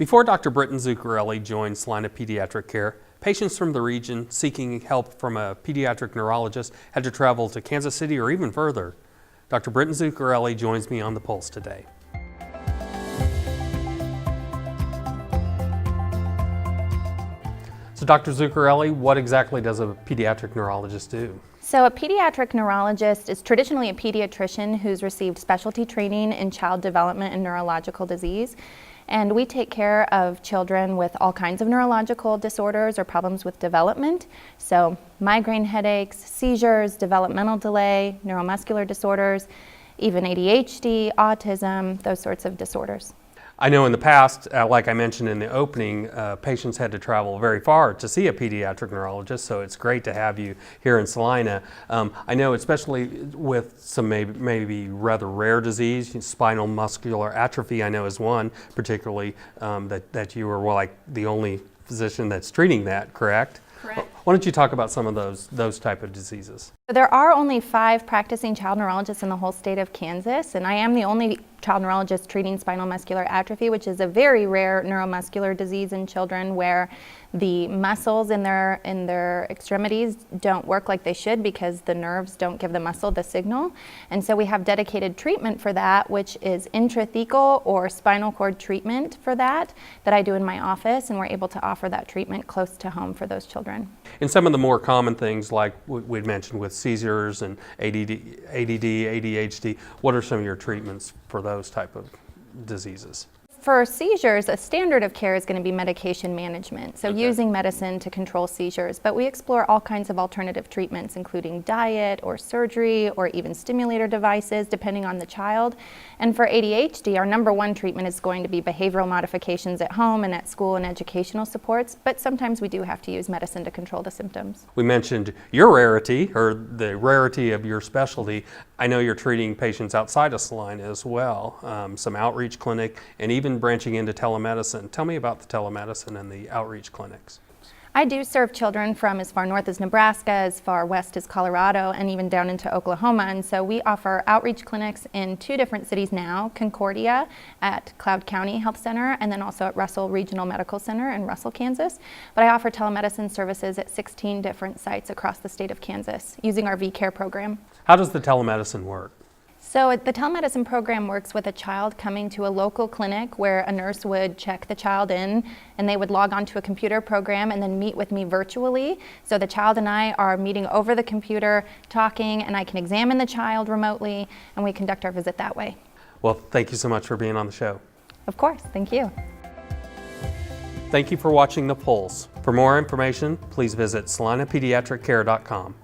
Before Dr. Britton Zuccarelli joined Salina Pediatric Care, patients from the region seeking help from a pediatric neurologist had to travel to Kansas City or even further. Dr. Britton Zuccarelli joins me on the Pulse today. So Dr. Zuccarelli, what exactly does a pediatric neurologist do? So a pediatric neurologist is traditionally a pediatrician who's received specialty training in child development and neurological disease. And we take care of children with all kinds of neurological disorders or problems with development. So migraine headaches, seizures, developmental delay, neuromuscular disorders, even ADHD, autism, those sorts of disorders. I know in the past, like I mentioned in the opening, patients had to travel very far to see a pediatric neurologist, so it's great to have you here in Salina. I know especially with some maybe rather rare disease, spinal muscular atrophy I know is one, particularly that you were like the only physician that's treating that, correct? Correct. Why don't you talk about some of those type of diseases? There are only 5 practicing child neurologists in the whole state of Kansas, and I am the only child neurologist treating spinal muscular atrophy, which is a very rare neuromuscular disease in children where the muscles in their extremities don't work like they should because the nerves don't give the muscle the signal. And so we have dedicated treatment for that, which is intrathecal or spinal cord treatment for that I do in my office, and we're able to offer that treatment close to home for those children. And some of the more common things like we'd mentioned with seizures and ADD, ADHD, what are some of your treatments for those type of diseases? For seizures, a standard of care is going to be medication management, so using medicine to control seizures, but we explore all kinds of alternative treatments, including diet or surgery or even stimulator devices, depending on the child. And for ADHD, our #1 treatment is going to be behavioral modifications at home and at school and educational supports, but sometimes we do have to use medicine to control the symptoms. We mentioned your rarity, or the rarity of your specialty. I know you're treating patients outside of Salina as well, some outreach clinic, and even branching into telemedicine. Tell me about the telemedicine and the outreach clinics. I do serve children from as far north as Nebraska, as far west as Colorado, and even down into Oklahoma. And so we offer outreach clinics in 2 different cities now, Concordia at Cloud County Health Center, and then also at Russell Regional Medical Center in Russell, Kansas. But I offer telemedicine services at 16 different sites across the state of Kansas using our V-Care program. How does the telemedicine work? So the telemedicine program works with a child coming to a local clinic where a nurse would check the child in, and they would log onto a computer program and then meet with me virtually. So the child and I are meeting over the computer, talking, and I can examine the child remotely, and we conduct our visit that way. Well, thank you so much for being on the show. Of course, thank you. Thank you for watching The Pulse. For more information, please visit salinapediatriccare.com.